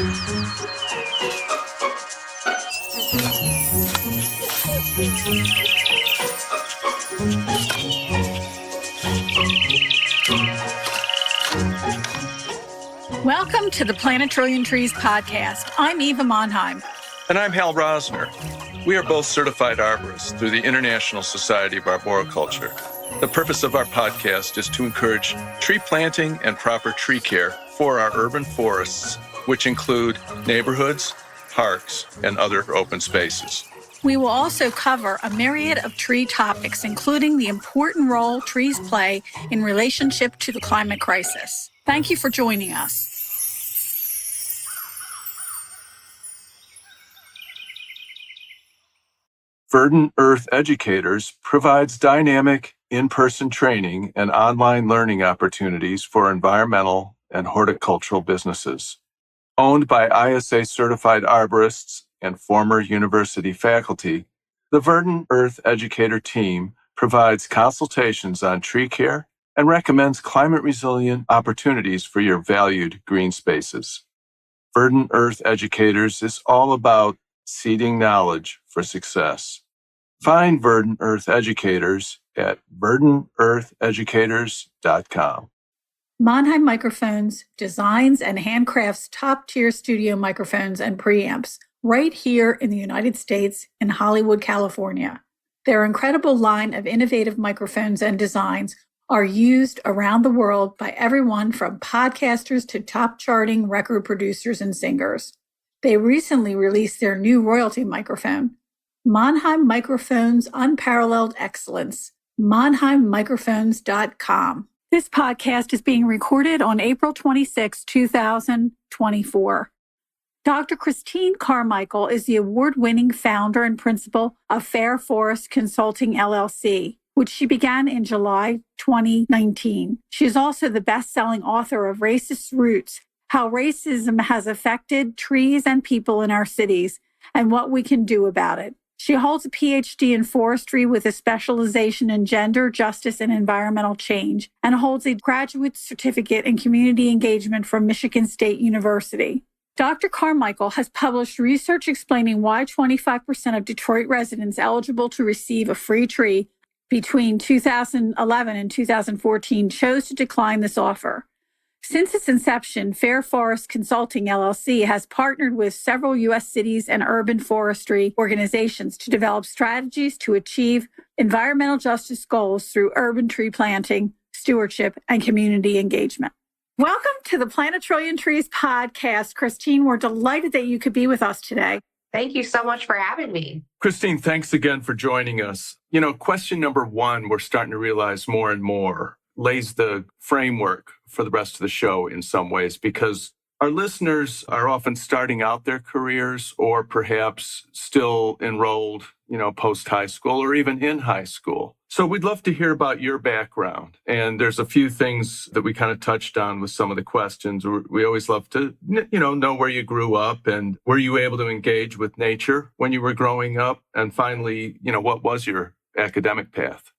Welcome to the Plant a Trillion Trees podcast. I'm Eva Monheim. And I'm Hal Rosner. We are both certified arborists through the International Society of Arboriculture. The purpose of our podcast is to encourage tree planting and proper tree care for our urban forests, which include neighborhoods, parks, and other open spaces. We will also cover a myriad of tree topics, including the important role trees play in relationship to the climate crisis. Thank you for joining us. Verdant Earth Educators provides dynamic in-person training and online learning opportunities for environmental and horticultural businesses. Owned by ISA-certified arborists and former university faculty, the Verdant Earth Educator team provides consultations on tree care and recommends climate-resilient opportunities for your valued green spaces. Verdant Earth Educators is all about seeding knowledge for success. Find Verdant Earth Educators at verdanteartheducators.com. Monheim Microphones designs and handcrafts top-tier studio microphones and preamps right here in the United States in Hollywood, California. Their incredible line of innovative microphones and designs are used around the world by everyone from podcasters to top-charting record producers and singers. They recently released their new royalty microphone, Monheim Microphones Unparalleled Excellence, monheimmicrophones.com. This podcast is being recorded on April 26, 2024. Dr. Christine Carmichael is the award-winning founder and principal of Fair Forest Consulting, LLC, which she began in July 2019. She is also the best-selling author of Racist Roots: How Racism Has Affected Trees and People in Our Cities, and What We Can Do About It. She holds a Ph.D. in Forestry with a specialization in gender, justice, and environmental change, and holds a graduate certificate in community engagement from Michigan State University. Dr. Carmichael has published research explaining why 25% of Detroit residents eligible to receive a free tree between 2011 and 2014 chose to decline this offer. Since its inception, Fair Forest Consulting, LLC has partnered with several U.S. cities and urban forestry organizations to develop strategies to achieve environmental justice goals through urban tree planting, stewardship, and community engagement. Welcome to the Plant a Trillion Trees podcast. Christine, we're delighted that you could be with us today. Thank you so much for having me. Christine, thanks again for joining us. Question number one, we're starting to realize more and more, lays the framework for the rest of the show in some ways, because our listeners are often starting out their careers or perhaps still enrolled, post-high school or even in high school. So we'd love to hear about your background. And there's a few things that we kind of touched on with some of the questions. We always love to, know where you grew up and were you able to engage with nature when you were growing up? And finally, what was your academic path?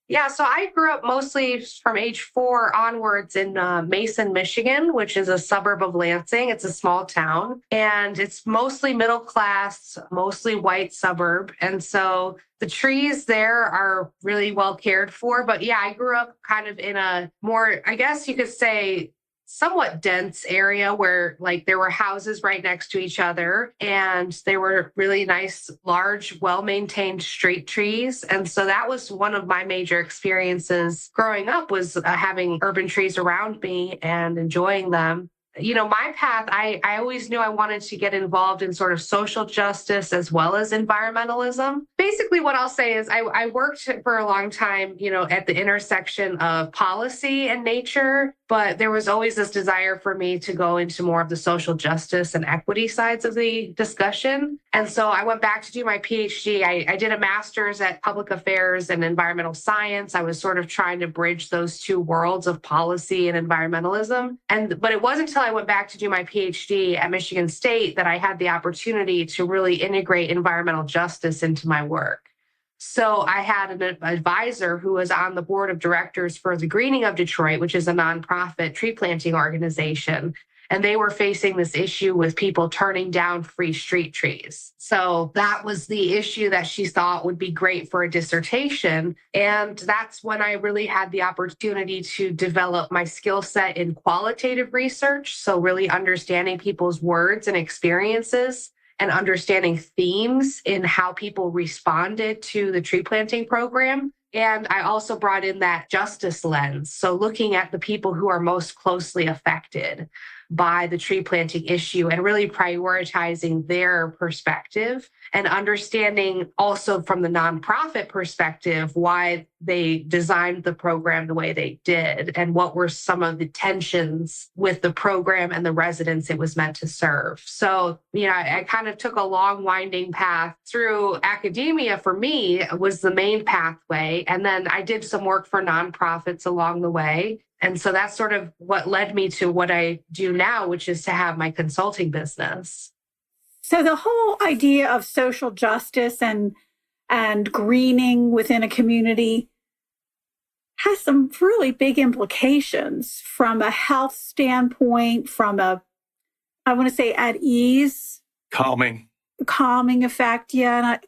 Yeah, so I grew up mostly from age 4 onwards in Mason, Michigan, which is a suburb of Lansing. It's a small town, and it's mostly middle class, mostly white suburb. And so the trees there are really well cared for. But yeah, I grew up kind of in a more, I guess you could say, somewhat dense area where there were houses right next to each other, and they were really nice, large, well-maintained street trees. And so that was one of my major experiences growing up, was having urban trees around me and enjoying them. My path, I always knew I wanted to get involved in sort of social justice as well as environmentalism. Basically, what I'll say is I worked for a long time, at the intersection of policy and nature, but there was always this desire for me to go into more of the social justice and equity sides of the discussion. And so I went back to do my Ph.D. I did a master's at public affairs and environmental science. I was sort of trying to bridge those two worlds of policy and environmentalism. But it wasn't until I went back to do my Ph.D. at Michigan State that I had the opportunity to really integrate environmental justice into my work. So I had an advisor who was on the board of directors for the Greening of Detroit, which is a nonprofit tree planting organization. And they were facing this issue with people turning down free street trees. So that was the issue that she thought would be great for a dissertation. And that's when I really had the opportunity to develop my skill set in qualitative research. So really understanding people's words and experiences and understanding themes in how people responded to the tree planting program. And I also brought in that justice lens. So looking at the people who are most closely affected by the tree planting issue and really prioritizing their perspective and understanding also from the nonprofit perspective why they designed the program the way they did and what were some of the tensions with the program and the residents it was meant to serve. So, I kind of took a long winding path through academia. For me, was the main pathway. And then I did some work for nonprofits along the way. And so that's sort of what led me to what I do now, which is to have my consulting business. So the whole idea of social justice and greening within a community has some really big implications from a health standpoint, from I want to say at ease. Calming Effect, yeah.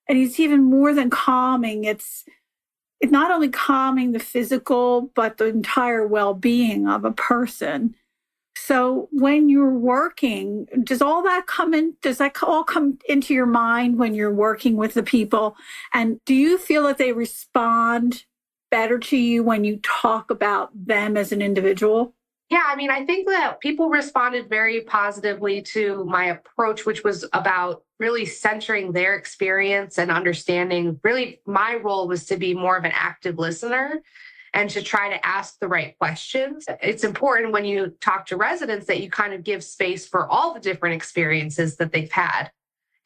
And it's even more than calming. It's not only calming the physical, but the entire well-being of a person. So when you're working, does that all come into your mind when you're working with the people? And do you feel that they respond better to you when you talk about them as an individual? Yeah, I think that people responded very positively to my approach, which was about really centering their experience and understanding. Really, my role was to be more of an active listener and to try to ask the right questions. It's important when you talk to residents that you kind of give space for all the different experiences that they've had.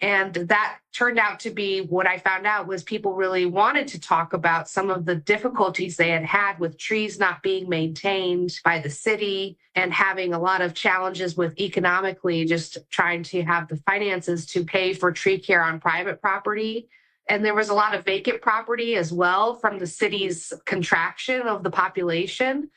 And that turned out to be what I found out was people really wanted to talk about some of the difficulties they had had with trees not being maintained by the city and having a lot of challenges with economically just trying to have the finances to pay for tree care on private property. And there was a lot of vacant property as well from the city's contraction of the population.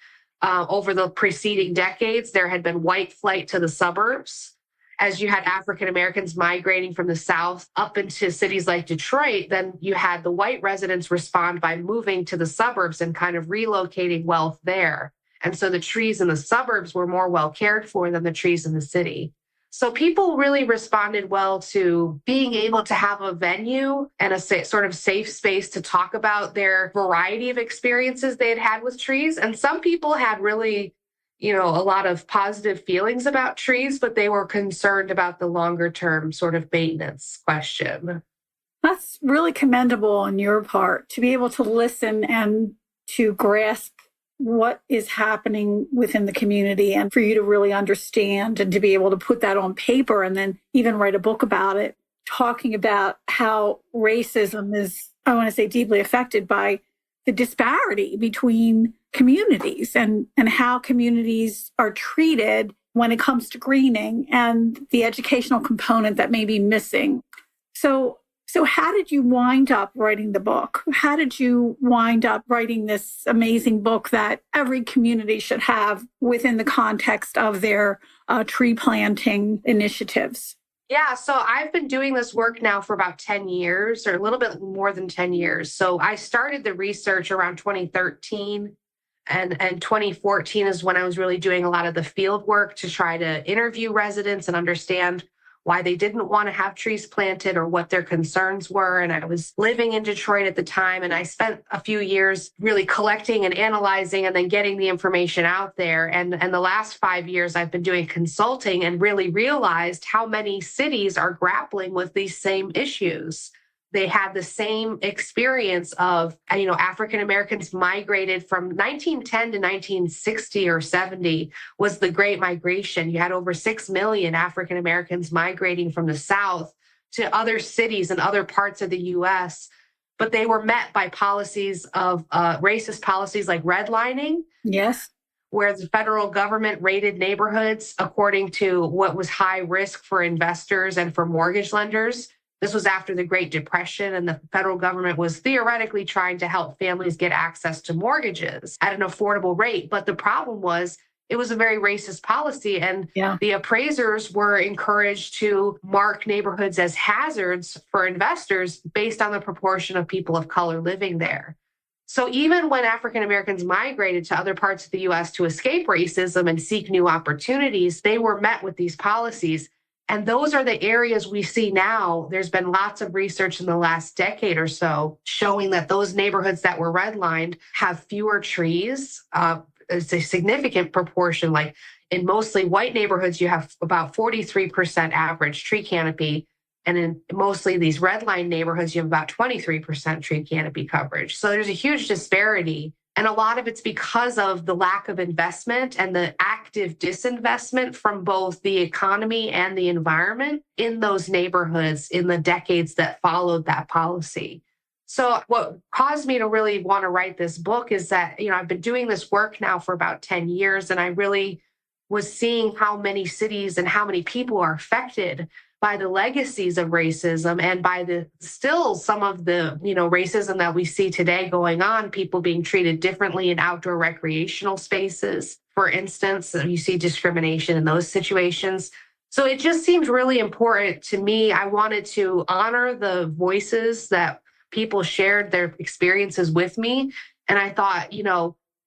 Over the preceding decades, there had been white flight to the suburbs. As you had African Americans migrating from the South up into cities like Detroit, then you had the white residents respond by moving to the suburbs and kind of relocating wealth there. And so the trees in the suburbs were more well cared for than the trees in the city. So people really responded well to being able to have a venue and a sort of safe space to talk about their variety of experiences they had had with trees. And some people had really a lot of positive feelings about trees, but they were concerned about the longer term sort of maintenance question. That's really commendable on your part to be able to listen and to grasp what is happening within the community and for you to really understand and to be able to put that on paper and then even write a book about it, talking about how racism is, I want to say, deeply affected by the disparity between communities and how communities are treated when it comes to greening and the educational component that may be missing. So how did you wind up writing the book? How did you wind up writing this amazing book that every community should have within the context of their tree planting initiatives? Yeah, so I've been doing this work now for about 10 years or a little bit more than 10 years. So I started the research around 2013 and 2014 is when I was really doing a lot of the field work to try to interview residents and understand why they didn't want to have trees planted or what their concerns were. And I was living in Detroit at the time, and I spent a few years really collecting and analyzing and then getting the information out there. And the last 5 years, I've been doing consulting and really realized how many cities are grappling with these same issues. They had the same experience of, African Americans migrated from 1910 to 1960 or 70 was the Great Migration. You had over 6 million African Americans migrating from the South to other cities and other parts of the U.S., but they were met by policies of racist policies like redlining. Yes. Where the federal government rated neighborhoods according to what was high risk for investors and for mortgage lenders. This was after the Great Depression, and the federal government was theoretically trying to help families get access to mortgages at an affordable rate. But the problem was it was a very racist policy. And Yeah. the appraisers were encouraged to mark neighborhoods as hazards for investors based on the proportion of people of color living there. So even when African Americans migrated to other parts of the US to escape racism and seek new opportunities, they were met with these policies. And those are the areas we see now. There's been lots of research in the last decade or so showing that those neighborhoods that were redlined have fewer trees. It's a significant proportion. Like in mostly white neighborhoods, you have about 43% average tree canopy. And in mostly these redline neighborhoods, you have about 23% tree canopy coverage. So there's a huge disparity. And a lot of it's because of the lack of investment and the active disinvestment from both the economy and the environment in those neighborhoods in the decades that followed that policy. So what caused me to really want to write this book is that, I've been doing this work now for about 10 years, and I really was seeing how many cities and how many people are affected by the legacies of racism and by the still some of the racism that we see today going on, people being treated differently in outdoor recreational spaces. For instance, you see discrimination in those situations. So it just seemed really important to me. I wanted to honor the voices that people shared their experiences with me. And I thought,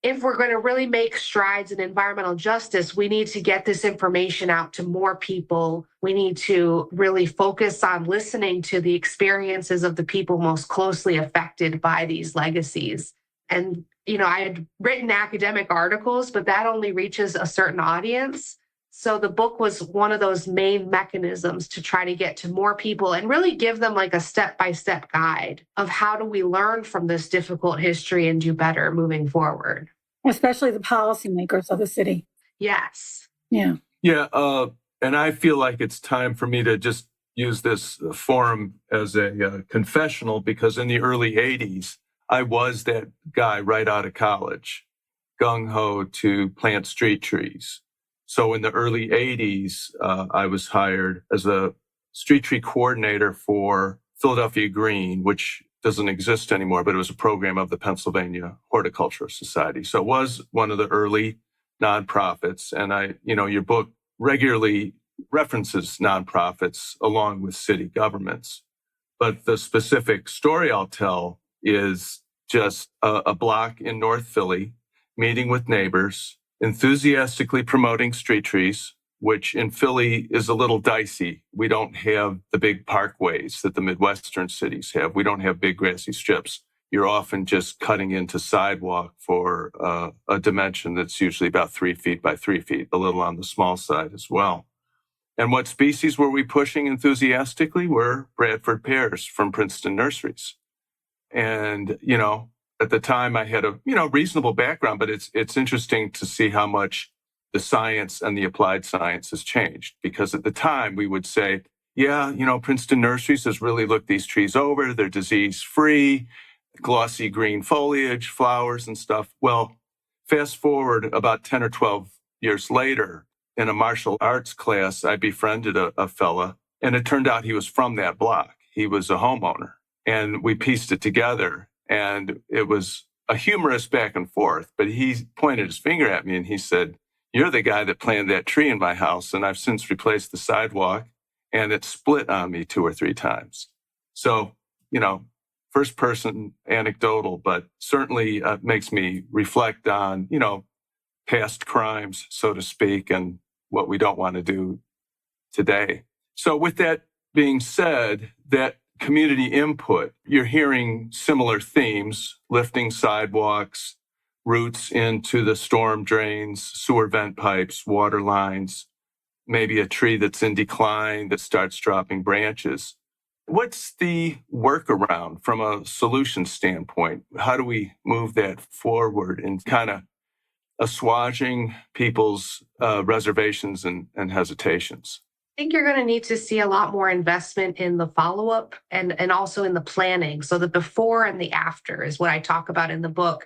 if we're going to really make strides in environmental justice, we need to get this information out to more people. We need to really focus on listening to the experiences of the people most closely affected by these legacies. And, I had written academic articles, but that only reaches a certain audience. So the book was one of those main mechanisms to try to get to more people and really give them like a step-by-step guide of how do we learn from this difficult history and do better moving forward. Especially the policymakers of the city. Yes. Yeah. Yeah. And I feel like it's time for me to just use this forum as a confessional, because in the early 80s, I was that guy right out of college, gung-ho to plant street trees. So in the early 80s, I was hired as a street tree coordinator for Philadelphia Green, which doesn't exist anymore, but it was a program of the Pennsylvania Horticultural Society. So it was one of the early nonprofits. And your book regularly references nonprofits along with city governments. But the specific story I'll tell is just a block in North Philly, meeting with neighbors, enthusiastically promoting street trees, which in Philly is a little dicey. We don't have the big parkways that the Midwestern cities have. We don't have big grassy strips. You're often just cutting into sidewalk for a dimension that's usually about 3 feet by 3 feet, a little on the small side as well. And what species were we pushing enthusiastically? Were Bradford pears from Princeton nurseries. And, at the time I had a, reasonable background, but it's interesting to see how much the science and the applied science has changed. Because at the time we would say, Princeton Nurseries has really looked these trees over. They're disease-free, glossy green foliage, flowers and stuff. Well, fast forward about 10 or 12 years later, in a martial arts class, I befriended a fella, and it turned out he was from that block. He was a homeowner, and we pieced it together. And it was a humorous back and forth, but he pointed his finger at me and he said, "You're the guy that planted that tree in my house, and I've since replaced the sidewalk, and it split on me 2 or 3 times." So, first person anecdotal, but certainly makes me reflect on, past crimes, so to speak, and what we don't want to do today. So with that being said, that community input, you're hearing similar themes: lifting sidewalks, roots into the storm drains, sewer vent pipes, water lines, maybe a tree that's in decline that starts dropping branches. What's the workaround from a solution standpoint? How do we move that forward and kind of assuaging people's reservations and hesitations? I think you're going to need to see a lot more investment in the follow-up and also in the planning. So the before and the after is what I talk about in the book.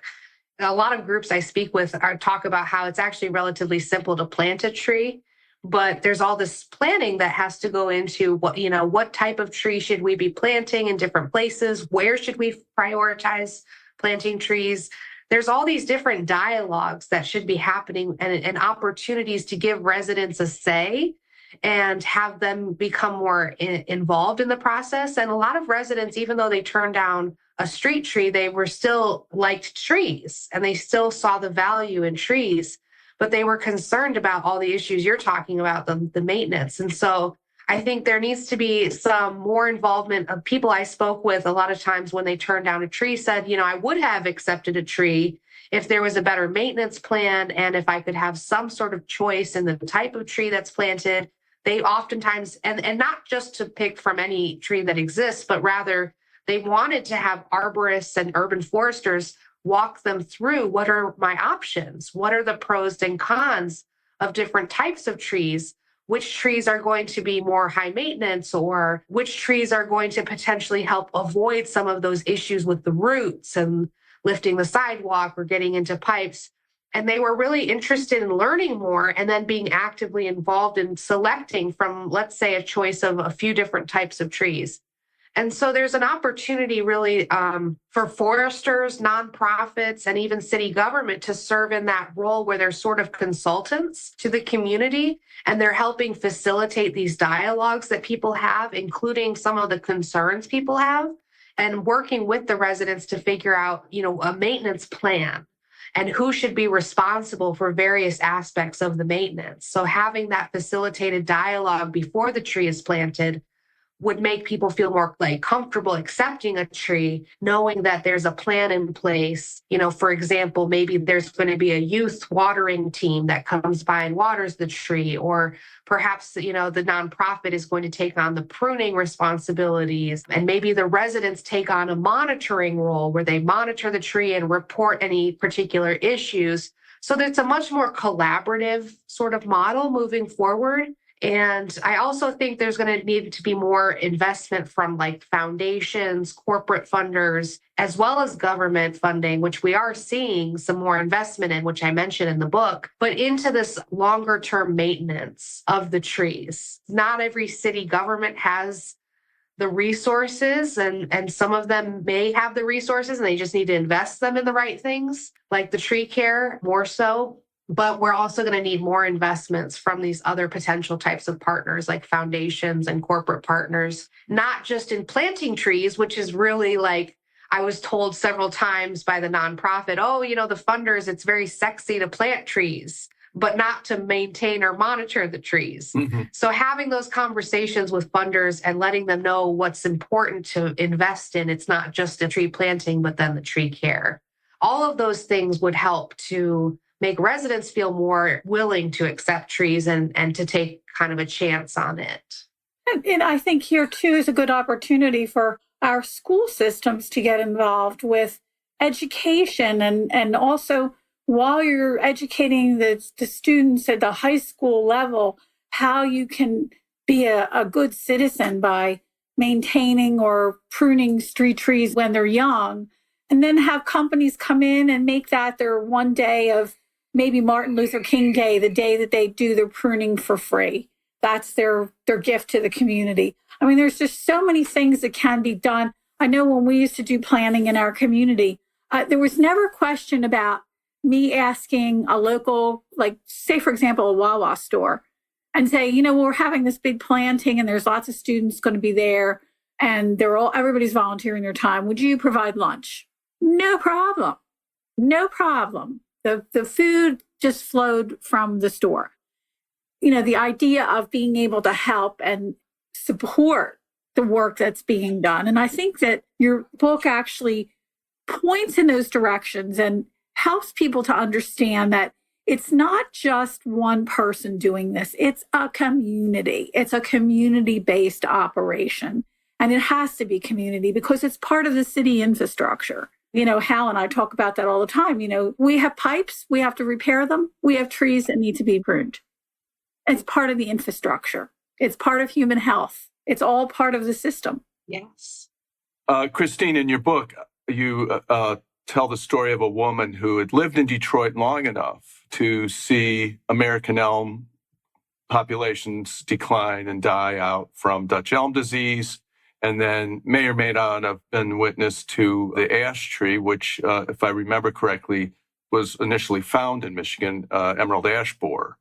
A lot of groups I speak with talk about how it's actually relatively simple to plant a tree, but there's all this planning that has to go into what type of tree should we be planting in different places? Where should we prioritize planting trees? there's all these different dialogues that should be happening and opportunities to give residents a say and have them become more involved in the process. And a lot of residents, even though they turned down a street tree, they were still liked trees and they still saw the value in trees, but they were concerned about all the issues you're talking about, the maintenance. And so I think there needs to be some more involvement of people I spoke with a lot of times when they turned down a tree said, I would have accepted a tree if there was a better maintenance plan and if I could have some sort of choice in the type of tree that's planted. They oftentimes, and not just to pick from any tree that exists, but rather they wanted to have arborists and urban foresters walk them through what are my options? What are the pros and cons of different types of trees? Which trees are going to be more high maintenance, or which trees are going to potentially help avoid some of those issues with the roots and lifting the sidewalk or getting into pipes. And they were really interested in learning more and then being actively involved in selecting from, let's say, a choice of a few different types of trees. And so there's an opportunity really for foresters, nonprofits, and even city government to serve in that role where they're sort of consultants to the community and they're helping facilitate these dialogues that people have, including some of the concerns people have, and working with the residents to figure out, a maintenance plan and who should be responsible for various aspects of the maintenance. So having that facilitated dialogue before the tree is planted would make people feel more comfortable accepting a tree, knowing that there's a plan in place. For example, maybe there's going to be a youth watering team that comes by and waters the tree, or perhaps, the nonprofit is going to take on the pruning responsibilities. And maybe the residents take on a monitoring role where they monitor the tree and report any particular issues. So that's a much more collaborative sort of model moving forward. And I also think there's going to need to be more investment from foundations, corporate funders, as well as government funding, which we are seeing some more investment in, which I mentioned in the book, but into this longer term maintenance of the trees. Not every city government has the resources, and some of them may have the resources and they just need to invest them in the right things, like the tree care more so. But we're also going to need more investments from these other potential types of partners like foundations and corporate partners, not just in planting trees, which is really I was told several times by the nonprofit, the funders, it's very sexy to plant trees, but not to maintain or monitor the trees. Mm-hmm. So having those conversations with funders and letting them know what's important to invest in, it's not just the tree planting, but then the tree care. All of those things would help to make residents feel more willing to accept trees and to take kind of a chance on it. And I think here, too, is a good opportunity for our school systems to get involved with education and also while you're educating the students at the high school level, how you can be a good citizen by maintaining or pruning street trees when they're young, and then have companies come in and make that their one day of maybe Martin Luther King Day, the day that they do their pruning for free. That's their gift to the community. I mean, there's just so many things that can be done. I know when we used to do planning in our community, there was never a question about me asking a local, say, for example, a Wawa store, and say, we're having this big planting and there's lots of students going to be there and everybody's volunteering their time. Would you provide lunch? No problem. No problem. The food just flowed from the store. The idea of being able to help and support the work that's being done. And I think that your book actually points in those directions and helps people to understand that it's not just one person doing this. It's a community. It's a community-based operation. And it has to be community because it's part of the city infrastructure. Hal and I talk about that all the time. We have pipes, we have to repair them. We have trees that need to be pruned. It's part of the infrastructure. It's part of human health. It's all part of the system. Yes. Christine, in your book, you tell the story of a woman who had lived in Detroit long enough to see American elm populations decline and die out from Dutch elm disease, and then may or may not have been witness to the ash tree, which, if I remember correctly, was initially found in Michigan, emerald ash borer.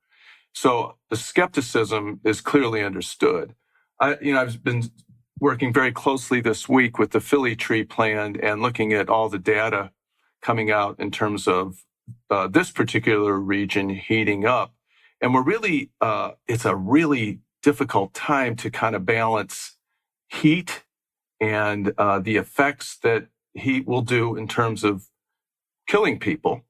So the skepticism is clearly understood. I've been working very closely this week with the Philly tree plan and looking at all the data coming out in terms of this particular region heating up. And it's a really difficult time to kind of balance heat and the effects that heat will do in terms of killing people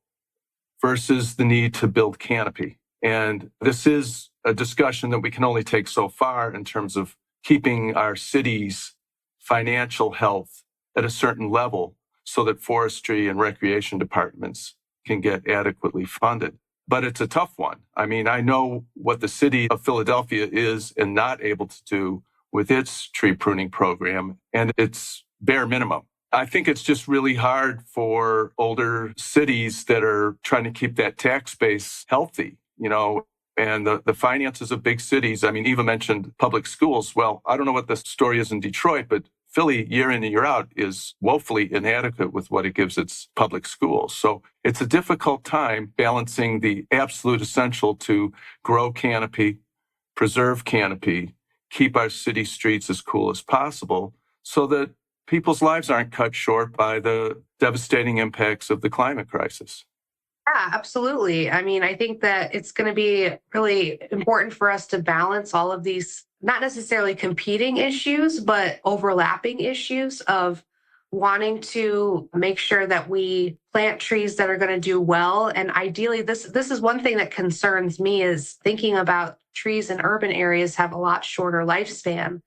versus the need to build canopy. And this is a discussion that we can only take so far in terms of keeping our city's financial health at a certain level so that forestry and recreation departments can get adequately funded. But it's a tough one. I mean, I know what the city of Philadelphia is and not able to do with its tree pruning program, and it's bare minimum. I think it's just really hard for older cities that are trying to keep that tax base healthy, and the finances of big cities. I mean, Eva mentioned public schools. Well, I don't know what the story is in Detroit, but Philly, year in and year out, is woefully inadequate with what it gives its public schools. So it's a difficult time balancing the absolute essential to grow canopy, preserve canopy, keep our city streets as cool as possible so that people's lives aren't cut short by the devastating impacts of the climate crisis. Yeah, absolutely. I mean, I think that it's going to be really important for us to balance all of these, not necessarily competing issues, but overlapping issues of wanting to make sure that we plant trees that are going to do well. And ideally, this is one thing that concerns me is thinking about trees in urban areas have a lot shorter lifespan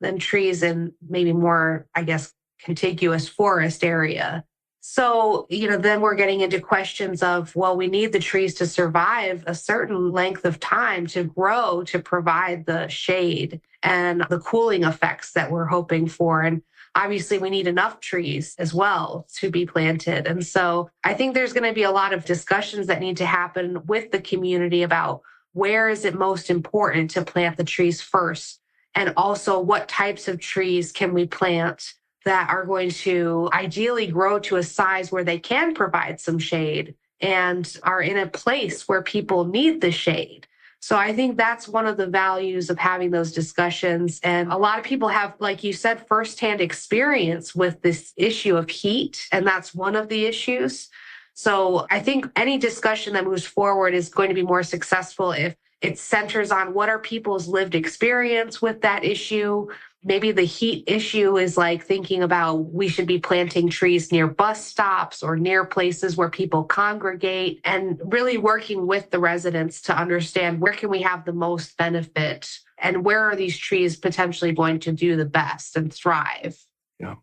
than trees in maybe more, I guess, contiguous forest area. So, then we're getting into questions of, well, we need the trees to survive a certain length of time to grow, to provide the shade and the cooling effects that we're hoping for. And obviously, we need enough trees as well to be planted. And so I think there's going to be a lot of discussions that need to happen with the community about where is it most important to plant the trees first, and also what types of trees can we plant that are going to ideally grow to a size where they can provide some shade and are in a place where people need the shade. So I think that's one of the values of having those discussions. And a lot of people have, like you said, firsthand experience with this issue of heat, and that's one of the issues. So I think any discussion that moves forward is going to be more successful if it centers on what are people's lived experience with that issue. Maybe the heat issue is like thinking about we should be planting trees near bus stops or near places where people congregate, and really working with the residents to understand where can we have the most benefit and where are these trees potentially going to do the best and thrive. Yeah.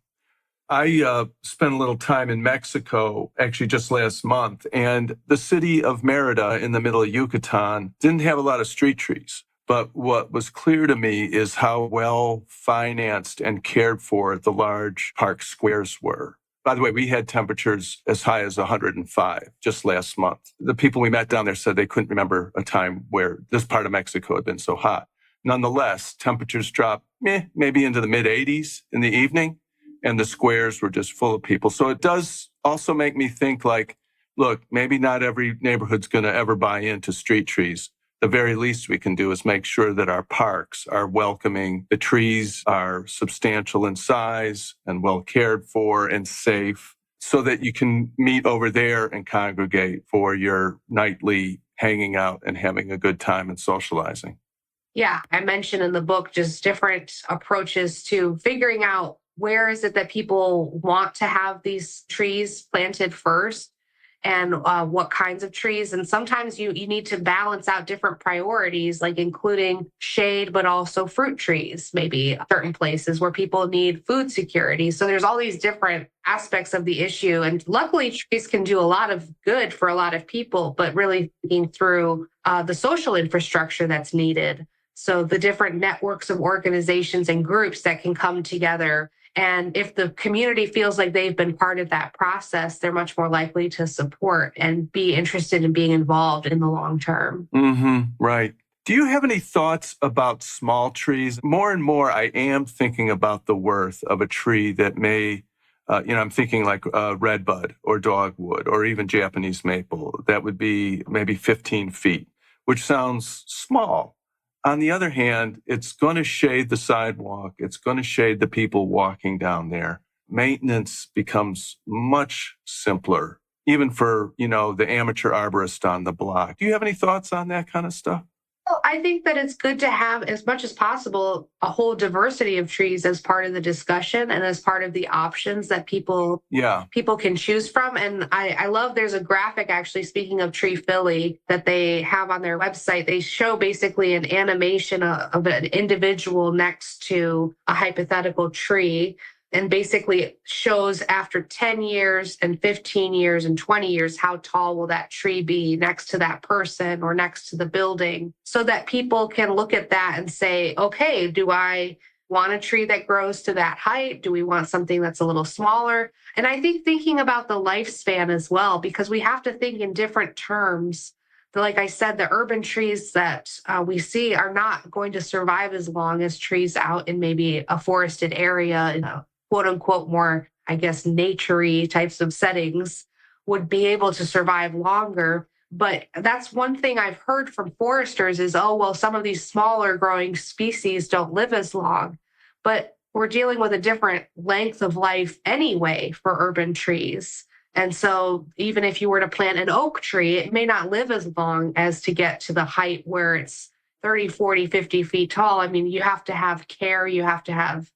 I spent a little time in Mexico, actually just last month, and the city of Mérida in the middle of Yucatan didn't have a lot of street trees. But what was clear to me is how well financed and cared for the large park squares were. By the way, we had temperatures as high as 105 just last month. The people we met down there said they couldn't remember a time where this part of Mexico had been so hot. Nonetheless, temperatures dropped maybe into the mid 80s in the evening, and the squares were just full of people. So it does also make me think like, look, maybe not every neighborhood's going to ever buy into street trees. The very least we can do is make sure that our parks are welcoming. The trees are substantial in size and well cared for and safe so that you can meet over there and congregate for your nightly hanging out and having a good time and socializing. Yeah, I mentioned in the book just different approaches to figuring out where is it that people want to have these trees planted first, and what kinds of trees. And sometimes you need to balance out different priorities, like including shade, but also fruit trees, maybe certain places where people need food security. So there's all these different aspects of the issue. And luckily, trees can do a lot of good for a lot of people, but really thinking through the social infrastructure that's needed. So the different networks of organizations and groups that can come together. And if the community feels like they've been part of that process, they're much more likely to support and be interested in being involved in the long term. Mm-hmm. Right. Do you have any thoughts about small trees? More and more, I am thinking about the worth of a tree that may, I'm thinking like redbud or dogwood or even Japanese maple that would be maybe 15 feet, which sounds small. On the other hand, it's going to shade the sidewalk. It's going to shade the people walking down there. Maintenance becomes much simpler, even for, the amateur arborist on the block. Do you have any thoughts on that kind of stuff? Well, I think that it's good to have, as much as possible, a whole diversity of trees as part of the discussion and as part of the options that people can choose from. And I love, there's a graphic, actually, speaking of Tree Philly, that they have on their website. They show basically an animation of an individual next to a hypothetical tree, and basically shows after 10 years and 15 years and 20 years, how tall will that tree be next to that person or next to the building, so that people can look at that and say, okay, do I want a tree that grows to that height? Do we want something that's a little smaller? And I think thinking about the lifespan as well, because we have to think in different terms. Like I said, the urban trees that we see are not going to survive as long as trees out in maybe a forested area, quote unquote, more, I guess, nature-y types of settings would be able to survive longer. But that's one thing I've heard from foresters is, oh, well, some of these smaller growing species don't live as long. But we're dealing with a different length of life anyway for urban trees. And so even if you were to plant an oak tree, it may not live as long as to get to the height where it's 30, 40, 50 feet tall. I mean, you have to have care. You have to have,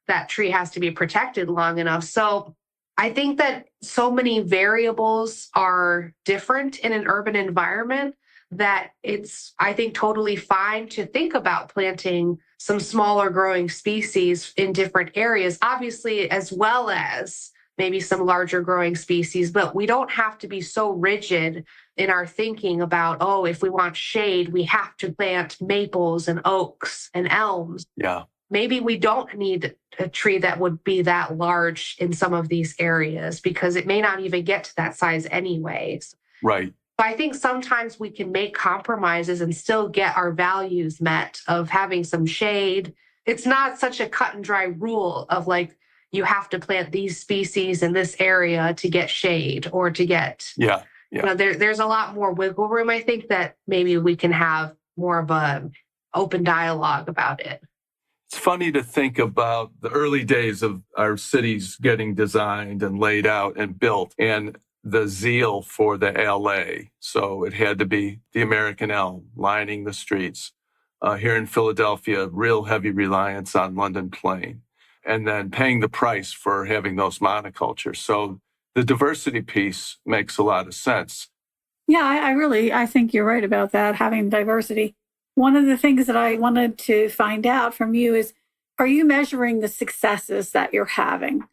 that tree has to be protected long enough. So I think that so many variables are different in an urban environment that it's, I think, totally fine to think about planting some smaller growing species in different areas, obviously, as well as maybe some larger growing species. But we don't have to be so rigid in our thinking about, oh, if we want shade, we have to plant maples and oaks and elms. Yeah. Maybe we don't need a tree that would be that large in some of these areas because it may not even get to that size anyways. Right. But I think sometimes we can make compromises and still get our values met of having some shade. It's not such a cut and dry rule of like, you have to plant these species in this area to get shade or to get, there's a lot more wiggle room. I think that maybe we can have more of a open dialogue about it. It's funny to think about the early days of our cities getting designed and laid out and built and the zeal for the LA. So it had to be the American elm lining the streets. Here in Philadelphia, real heavy reliance on London plane, and then paying the price for having those monocultures. So the diversity piece makes a lot of sense. Yeah, I think you're right about that, having diversity. One of the things that I wanted to find out from you is, are you measuring the successes that you're having?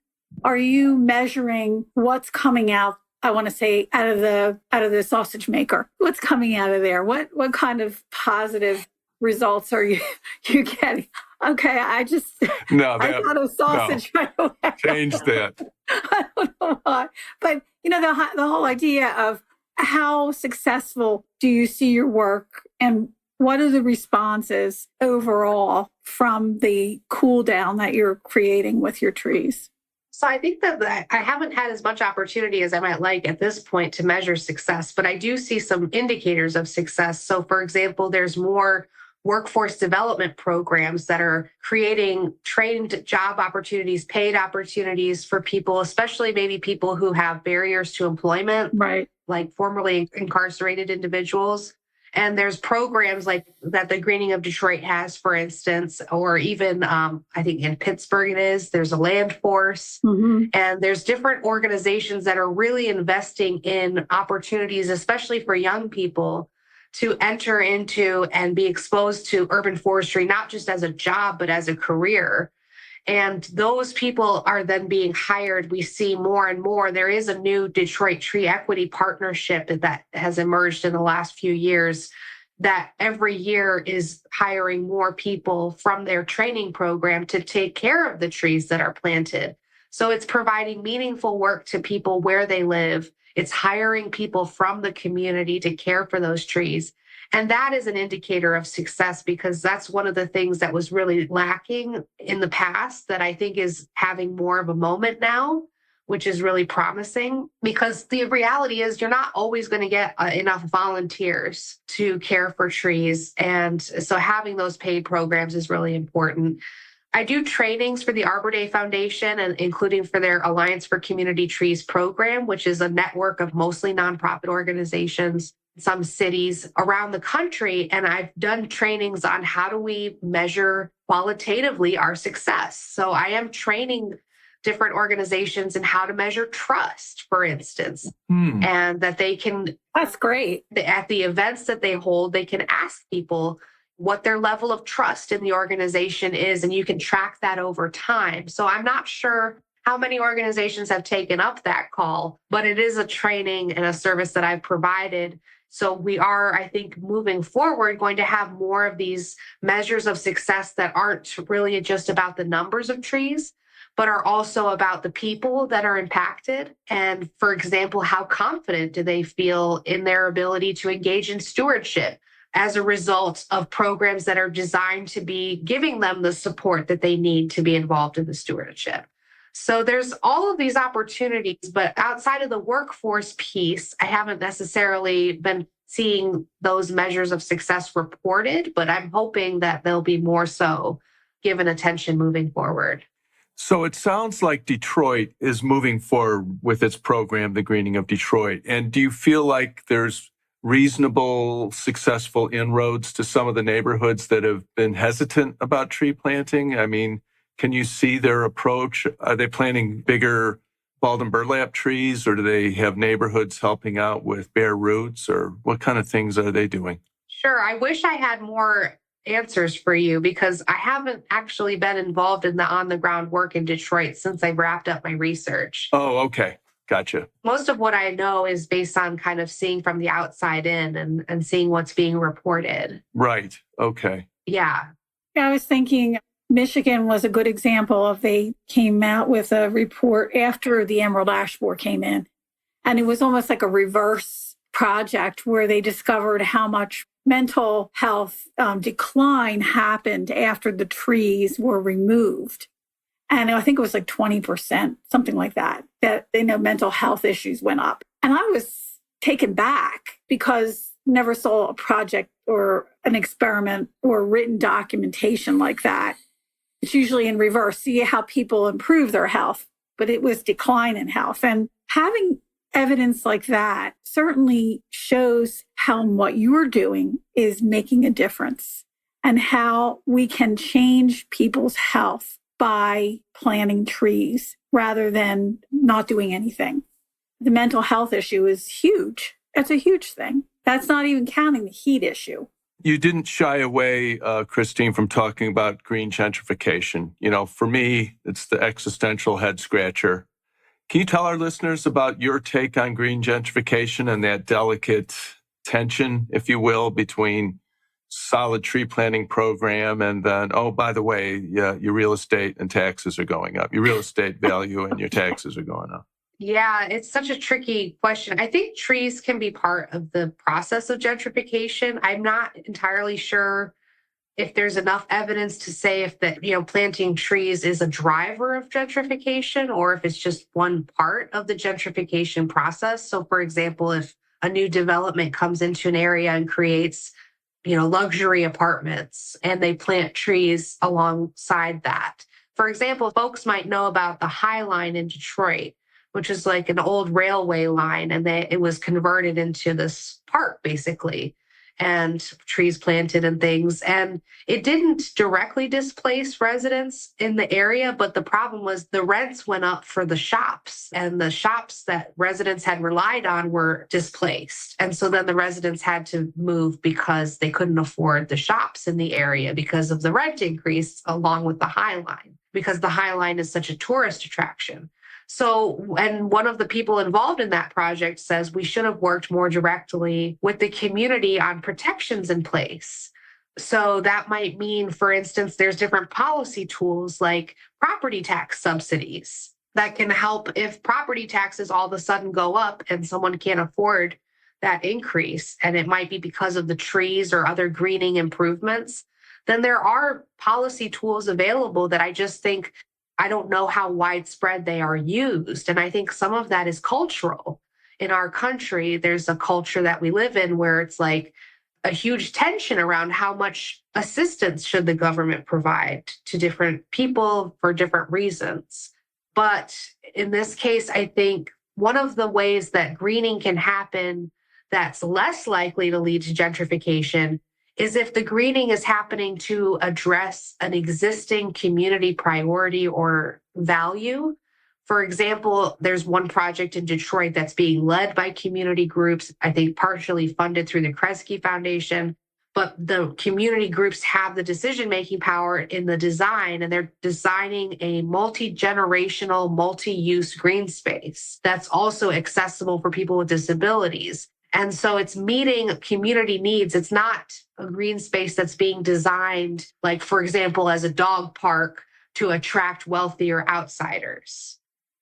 Are you measuring what's coming out, I want to say, out of the sausage maker? What's coming out of there? What kind of positive results are you getting? Okay, I got a sausage right away. Change that. I don't know why. But, the whole idea of how successful do you see your work and what are the responses overall from the cool down that you're creating with your trees? So I think that I haven't had as much opportunity as I might like at this point to measure success, but I do see some indicators of success. So for example, there's more workforce development programs that are creating trained job opportunities, paid opportunities for people, especially maybe people who have barriers to employment, right? Like formerly incarcerated individuals. And there's programs like that the Greening of Detroit has, for instance, or even I think in Pittsburgh there's a land force. Mm-hmm. And there's different organizations that are really investing in opportunities, especially for young people, to enter into and be exposed to urban forestry, not just as a job, but as a career. And those people are then being hired. We see more and more. There is a new Detroit Tree Equity Partnership that has emerged in the last few years that every year is hiring more people from their training program to take care of the trees that are planted. So it's providing meaningful work to people where they live. It's hiring people from the community to care for those trees. And that is an indicator of success because that's one of the things that was really lacking in the past that I think is having more of a moment now, which is really promising because the reality is you're not always going to get enough volunteers to care for trees. And so having those paid programs is really important. I do trainings for the Arbor Day Foundation and including for their Alliance for Community Trees program, which is a network of mostly nonprofit organizations, some cities around the country. And I've done trainings on how do we measure qualitatively our success. So I am training different organizations in how to measure trust, for instance, and that they can. That's great. At the events that they hold, they can ask people what their level of trust in the organization is, and you can track that over time. So I'm not sure how many organizations have taken up that call, but it is a training and a service that I've provided. So we are, I think, moving forward, going to have more of these measures of success that aren't really just about the numbers of trees, but are also about the people that are impacted. And for example, how confident do they feel in their ability to engage in stewardship as a result of programs that are designed to be giving them the support that they need to be involved in the stewardship. So there's all of these opportunities, but outside of the workforce piece, I haven't necessarily been seeing those measures of success reported, but I'm hoping that they'll be more so given attention moving forward. So it sounds like Detroit is moving forward with its program, The Greening of Detroit. And do you feel like there's reasonable, successful inroads to some of the neighborhoods that have been hesitant about tree planting? I mean, can you see their approach? Are they planting bigger bald and burlap trees, or do they have neighborhoods helping out with bare roots, or what kind of things are they doing? Sure. I wish I had more answers for you because I haven't actually been involved in the on-the-ground work in Detroit since I wrapped up my research. Oh, okay. Gotcha. Most of what I know is based on kind of seeing from the outside in and seeing what's being reported. Right. Okay. Yeah. I was thinking Michigan was a good example of they came out with a report after the Emerald Ash Borer came in. And it was almost like a reverse project where they discovered how much mental health decline happened after the trees were removed. And I think it was like 20%, something like that, mental health issues went up. And I was taken back because I never saw a project or an experiment or written documentation like that. It's usually in reverse. See how people improve their health, but it was decline in health. And having evidence like that certainly shows how what you're doing is making a difference and how we can change people's health by planting trees rather than not doing anything. The mental health issue is huge. It's a huge thing. That's not even counting the heat issue. You didn't shy away, Christine, from talking about green gentrification. You know, for me, it's the existential head scratcher. Can you tell our listeners about your take on green gentrification and that delicate tension, if you will, between solid tree planting program and then, oh, by the way, yeah, your real estate and taxes are going up. Your real estate value and your taxes are going up. Yeah, it's such a tricky question. I think trees can be part of the process of gentrification. I'm not entirely sure if there's enough evidence to say if that, planting trees is a driver of gentrification or if it's just one part of the gentrification process. So for example, if a new development comes into an area and creates, luxury apartments and they plant trees alongside that. For example, folks might know about the High Line in Detroit, which is like an old railway line, and it was converted into this park, basically, and trees planted and things. And it didn't directly displace residents in the area, but the problem was the rents went up for the shops, and the shops that residents had relied on were displaced. And so then the residents had to move because they couldn't afford the shops in the area because of the rent increase along with the High Line, because the High Line is such a tourist attraction. So, and one of the people involved in that project says we should have worked more directly with the community on protections in place. So that might mean, for instance, there's different policy tools like property tax subsidies that can help if property taxes all of a sudden go up and someone can't afford that increase, and it might be because of the trees or other greening improvements, then there are policy tools available that I just think I don't know how widespread they are used. And I think some of that is cultural. In our country, there's a culture that we live in where it's like a huge tension around how much assistance should the government provide to different people for different reasons. But in this case, I think one of the ways that greening can happen that's less likely to lead to gentrification is if the greening is happening to address an existing community priority or value. For example, there's one project in Detroit that's being led by community groups, I think partially funded through the Kresge Foundation, but the community groups have the decision-making power in the design, and they're designing a multi-generational, multi-use green space that's also accessible for people with disabilities. And so it's meeting community needs. It's not a green space that's being designed, like, for example, as a dog park to attract wealthier outsiders.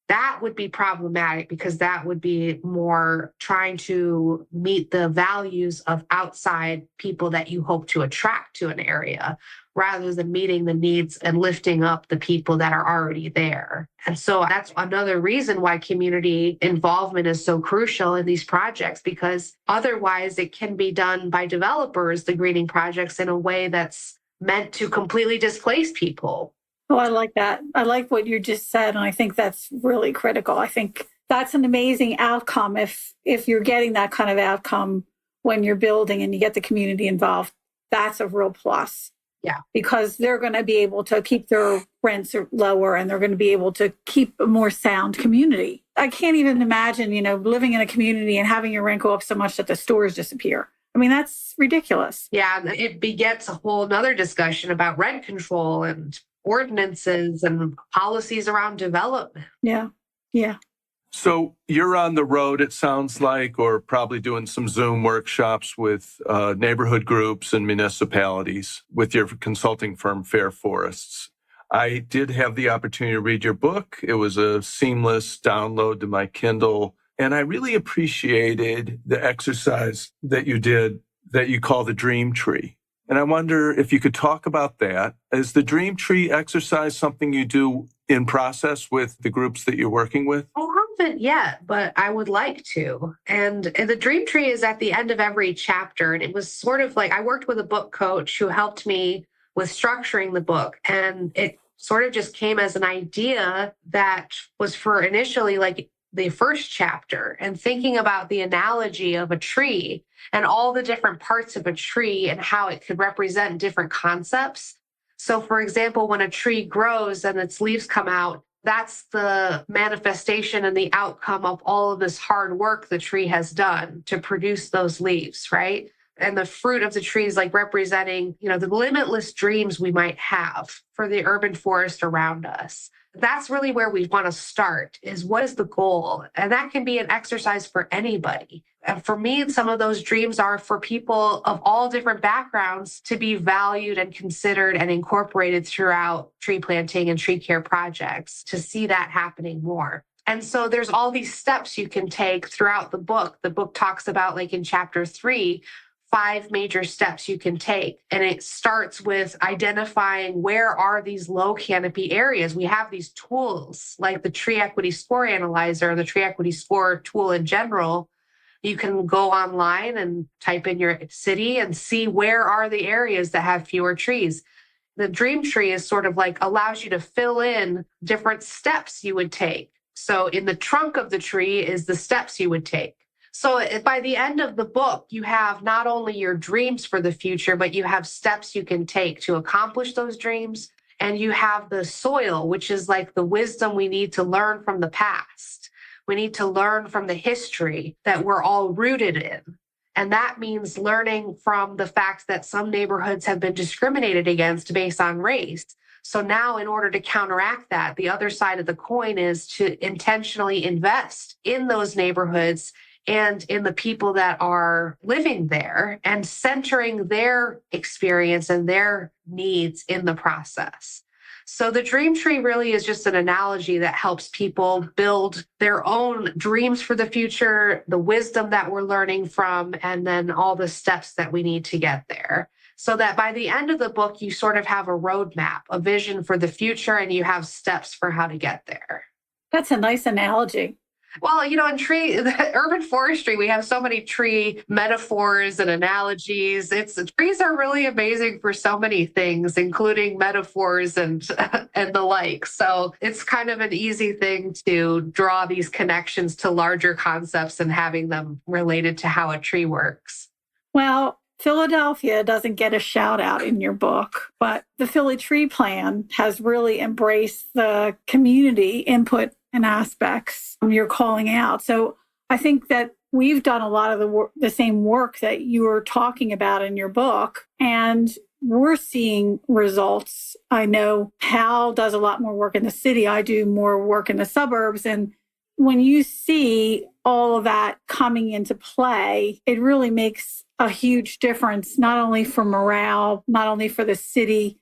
That would be problematic because that would be more trying to meet the values of outside people that you hope to attract to an area rather than meeting the needs and lifting up the people that are already there. And so that's another reason why community involvement is so crucial in these projects, because otherwise it can be done by developers, the greening projects, in a way that's meant to completely displace people. Oh, I like that. I like what you just said. And I think that's really critical. I think that's an amazing outcome if you're getting that kind of outcome when you're building and you get the community involved. That's a real plus. Yeah. Because they're going to be able to keep their rents lower and they're going to be able to keep a more sound community. I can't even imagine, living in a community and having your rent go up so much that the stores disappear. I mean, that's ridiculous. Yeah. It begets a whole nother discussion about rent control and ordinances and policies around development. Yeah. Yeah. So you're on the road, it sounds like, or probably doing some Zoom workshops with neighborhood groups and municipalities with your consulting firm, Fair Forests. I did have the opportunity to read your book. It was a seamless download to my Kindle. And I really appreciated the exercise that you did that you call the dream tree. And I wonder if you could talk about that. Is the dream tree exercise something you do in process with the groups that you're working with? I haven't yet, but I would like to. And the dream tree is at the end of every chapter. And it was sort of like I worked with a book coach who helped me with structuring the book. And it sort of just came as an idea that was for initially like the first chapter, and thinking about the analogy of a tree and all the different parts of a tree and how it could represent different concepts. So, for example, when a tree grows and its leaves come out, that's the manifestation and the outcome of all of this hard work the tree has done to produce those leaves, right? And the fruit of the tree is like representing, the limitless dreams we might have for the urban forest around us. That's really where we want to start, is what is the goal? And that can be an exercise for anybody. And for me, some of those dreams are for people of all different backgrounds to be valued and considered and incorporated throughout tree planting and tree care projects, to see that happening more. And so there's all these steps you can take throughout the book. The book talks about, like in chapter 3, 5 major steps you can take. And it starts with identifying where are these low canopy areas. We have these tools like the Tree Equity Score Analyzer, the Tree Equity Score tool in general. You can go online and type in your city and see where are the areas that have fewer trees. The dream tree is sort of like allows you to fill in different steps you would take. So in the trunk of the tree is the steps you would take. So by the end of the book, you have not only your dreams for the future, but you have steps you can take to accomplish those dreams. And you have the soil, which is like the wisdom we need to learn from the past. We need to learn from the history that we're all rooted in. And that means learning from the fact that some neighborhoods have been discriminated against based on race. So now, in order to counteract that, the other side of the coin is to intentionally invest in those neighborhoods and in the people that are living there and centering their experience and their needs in the process. So the dream tree really is just an analogy that helps people build their own dreams for the future, the wisdom that we're learning from, and then all the steps that we need to get there. So that by the end of the book, you sort of have a roadmap, a vision for the future, and you have steps for how to get there. That's a nice analogy. Well, in urban forestry, we have so many tree metaphors and analogies. Trees are really amazing for so many things, including metaphors and and the like. So it's kind of an easy thing to draw these connections to larger concepts and having them related to how a tree works. Well, Philadelphia doesn't get a shout out in your book, but the Philly Tree Plan has really embraced the community input and aspects you're calling out. So I think that we've done a lot of the same work that you were talking about in your book, and we're seeing results. I know Hal does a lot more work in the city. I do more work in the suburbs. And when you see all of that coming into play, it really makes a huge difference, not only for morale, not only for the city,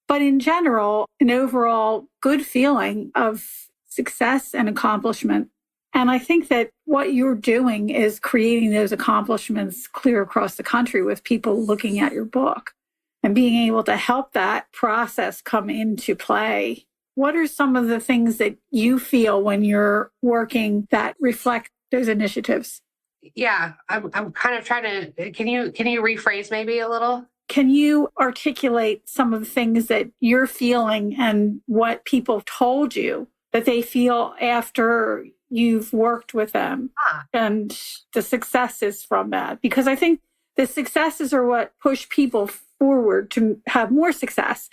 but in general, an overall good feeling of success and accomplishment. And I think that what you're doing is creating those accomplishments clear across the country with people looking at your book and being able to help that process come into play. What are some of the things that you feel when you're working that reflect those initiatives? Yeah, I'm kind of trying to, can you rephrase maybe a little? Can you articulate some of the things that you're feeling and what people told you that they feel after you've worked with them and the successes from that? Because I think the successes are what push people forward to have more success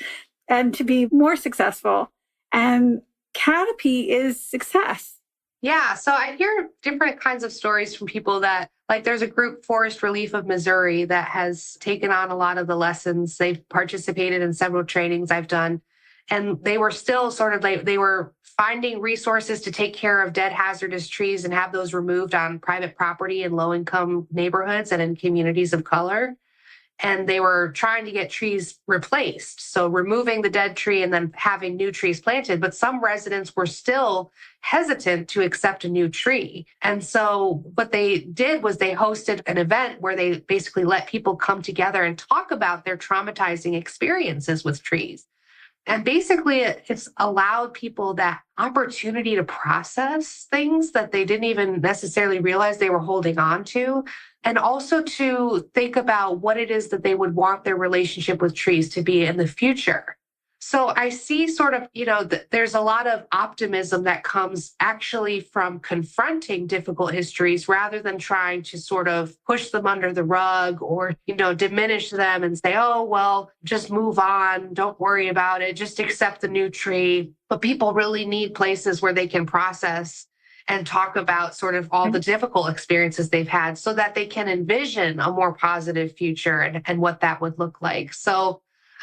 and to be more successful. And Canopy is success. Yeah, so I hear different kinds of stories from people that, like, there's a group, Forest Relief of Missouri, that has taken on a lot of the lessons. They've participated in several trainings I've done. And they were still sort of like, they were finding resources to take care of dead hazardous trees and have those removed on private property in low-income neighborhoods and in communities of color. And they were trying to get trees replaced. So removing the dead tree and then having new trees planted. But some residents were still hesitant to accept a new tree. And so what they did was they hosted an event where they basically let people come together and talk about their traumatizing experiences with trees. And basically, it's allowed people that opportunity to process things that they didn't even necessarily realize they were holding on to, and also to think about what it is that they would want their relationship with trees to be in the future. So I see sort of, there's a lot of optimism that comes actually from confronting difficult histories rather than trying to sort of push them under the rug or, diminish them and say, oh, well, just move on. Don't worry about it. Just accept the new tree. But people really need places where they can process and talk about sort of all the difficult experiences they've had so that they can envision a more positive future and what that would look like. So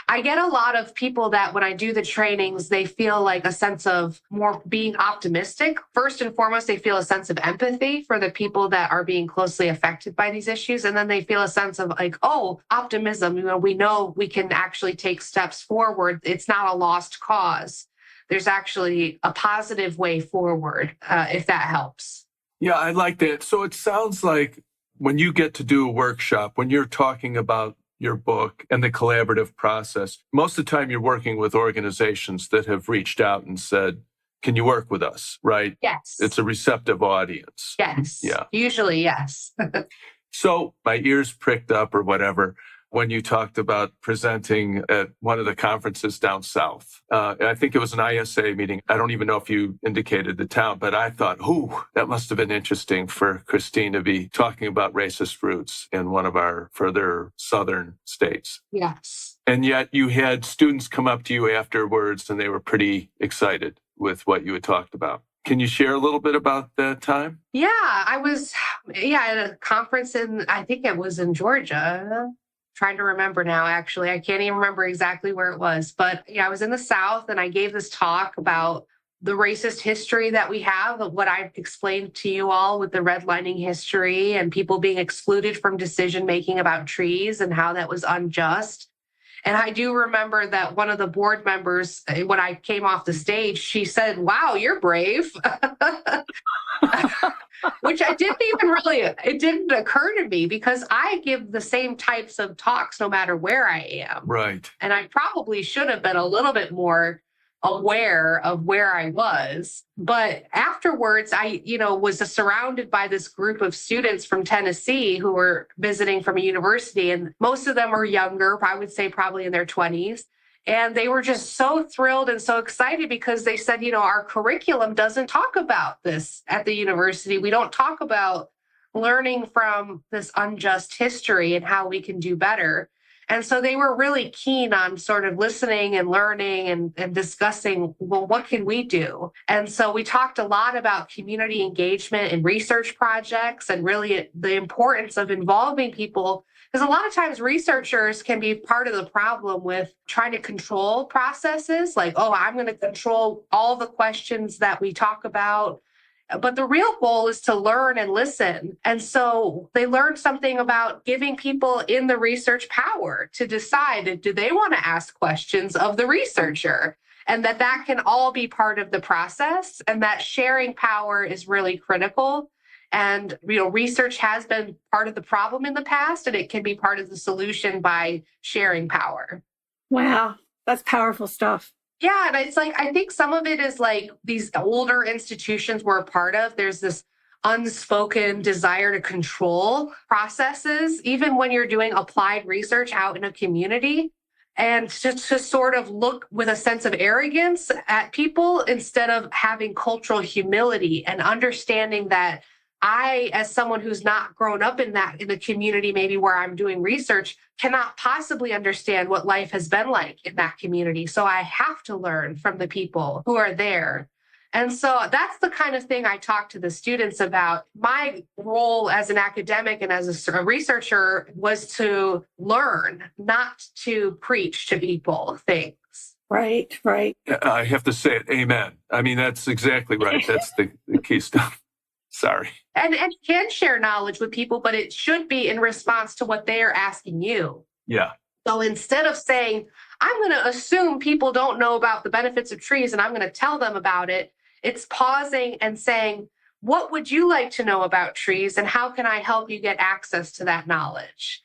I get a lot of people that when I do the trainings, they feel like a sense of more being optimistic. First and foremost, they feel a sense of empathy for the people that are being closely affected by these issues. And then they feel a sense of like, oh, optimism. We know we can actually take steps forward. It's not a lost cause. There's actually a positive way forward, if that helps. Yeah, I like that. So it sounds like when you get to do a workshop, when you're talking about your book and the collaborative process, most of the time you're working with organizations that have reached out and said, can you work with us, right? Yes. It's a receptive audience. Yes. Yeah. Usually, yes. So my ears pricked up or whatever when you talked about presenting at one of the conferences down south. I think it was an ISA meeting. I don't even know if you indicated the town, but I thought, that must have been interesting for Christine to be talking about racist roots in one of our further southern states. Yes. And yet you had students come up to you afterwards and they were pretty excited with what you had talked about. Can you share a little bit about that time? Yeah, I was at a conference I think it was in Georgia. Trying to remember now, actually. I can't even remember exactly where it was. But I was in the South and I gave this talk about the racist history that we have, of what I explained to you all with the redlining history and people being excluded from decision-making about trees and how that was unjust. And I do remember that one of the board members, when I came off the stage, she said, "Wow, you're brave." Which it didn't occur to me because I give the same types of talks no matter where I am. Right. And I probably should have been a little bit more aware of where I was. But afterwards, I, was surrounded by this group of students from Tennessee who were visiting from a university, and most of them were younger, I would say probably in their 20s. And they were just so thrilled and so excited because they said, our curriculum doesn't talk about this at the university. We don't talk about learning from this unjust history and how we can do better. And so they were really keen on sort of listening and learning and discussing, well, what can we do? And so we talked a lot about community engagement and research projects and really the importance of involving people. Because a lot of times researchers can be part of the problem with trying to control processes, like, oh, I'm going to control all the questions that we talk about. But the real goal is to learn and listen. And so they learned something about giving people in the research power to decide, do they want to ask questions of the researcher? And that can all be part of the process, and that sharing power is really critical. And, research has been part of the problem in the past, and it can be part of the solution by sharing power. Wow, that's powerful stuff. Yeah. And it's like, I think some of it is like these older institutions we're a part of. There's this unspoken desire to control processes, even when you're doing applied research out in a community, and to sort of look with a sense of arrogance at people instead of having cultural humility and understanding that I, as someone who's not grown up in the community, maybe where I'm doing research, cannot possibly understand what life has been like in that community. So I have to learn from the people who are there. And so that's the kind of thing I talk to the students about. My role as an academic and as a researcher was to learn, not to preach to people things. Right. I have to say it. Amen. I mean, that's exactly right. That's the key stuff. Sorry. And you can share knowledge with people, but it should be in response to what they are asking you. Yeah. So instead of saying, I'm going to assume people don't know about the benefits of trees and I'm going to tell them about it, it's pausing and saying, what would you like to know about trees and how can I help you get access to that knowledge?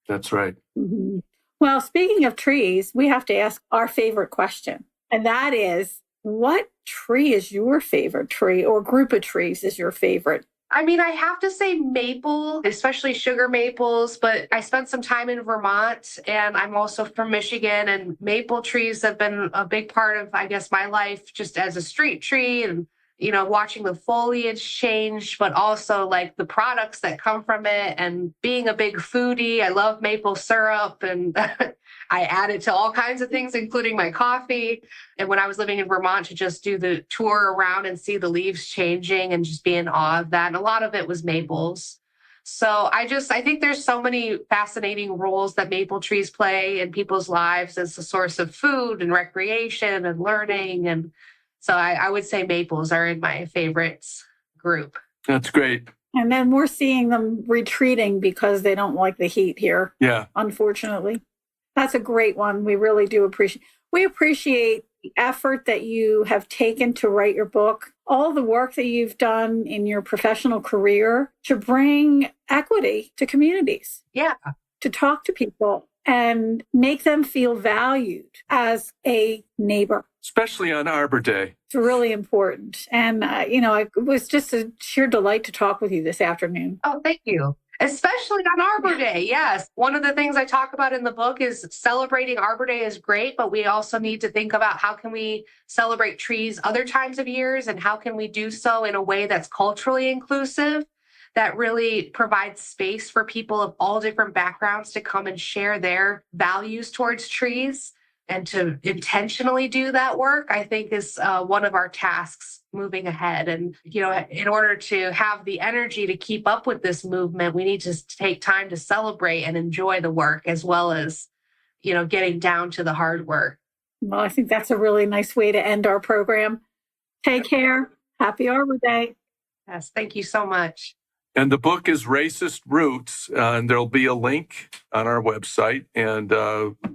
That's right. Mm-hmm. Well, speaking of trees, we have to ask our favorite question. And that is, what tree is your favorite tree, or group of trees is your favorite? I mean, I have to say maple, especially sugar maples, but I spent some time in Vermont and I'm also from Michigan, and maple trees have been a big part of, I guess, my life just as a street tree and, watching the foliage change, but also like the products that come from it, and being a big foodie. I love maple syrup and I add it to all kinds of things, including my coffee. And when I was living in Vermont, to just do the tour around and see the leaves changing and just be in awe of that. And a lot of it was maples. So I think there's so many fascinating roles that maple trees play in people's lives as a source of food and recreation and learning. And so I would say maples are in my favorites group. That's great. And then we're seeing them retreating because they don't like the heat here. Yeah. Unfortunately. That's a great one. We really do appreciate. We appreciate the effort that you have taken to write your book, all the work that you've done in your professional career to bring equity to communities. Yeah. To talk to people and make them feel valued as a neighbor. Especially on Arbor Day. It's really important. And, it was just a sheer delight to talk with you this afternoon. Oh, thank you. Especially on Arbor Day. Yes. One of the things I talk about in the book is celebrating Arbor Day is great, but we also need to think about how can we celebrate trees other times of years, and how can we do so in a way that's culturally inclusive, that really provides space for people of all different backgrounds to come and share their values towards trees. And to intentionally do that work, I think, is one of our tasks moving ahead. And, in order to have the energy to keep up with this movement, we need to take time to celebrate and enjoy the work, as well as, getting down to the hard work. Well, I think that's a really nice way to end our program. Take care. Happy Arbor Day. Yes. Thank you so much. And the book is Racist Roots, and there'll be a link on our website, and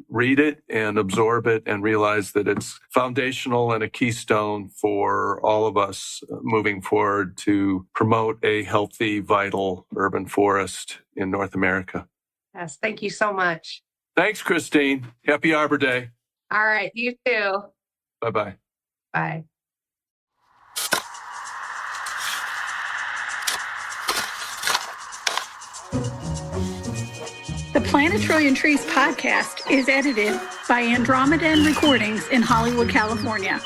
read it and absorb it and realize that it's foundational and a keystone for all of us moving forward to promote a healthy, vital urban forest in North America. Yes, thank you so much. Thanks, Christine. Happy Arbor Day. All right, you too. Bye-bye. Bye. The Plant a Trillion Trees podcast is edited by Andromedan Recordings in Hollywood, California.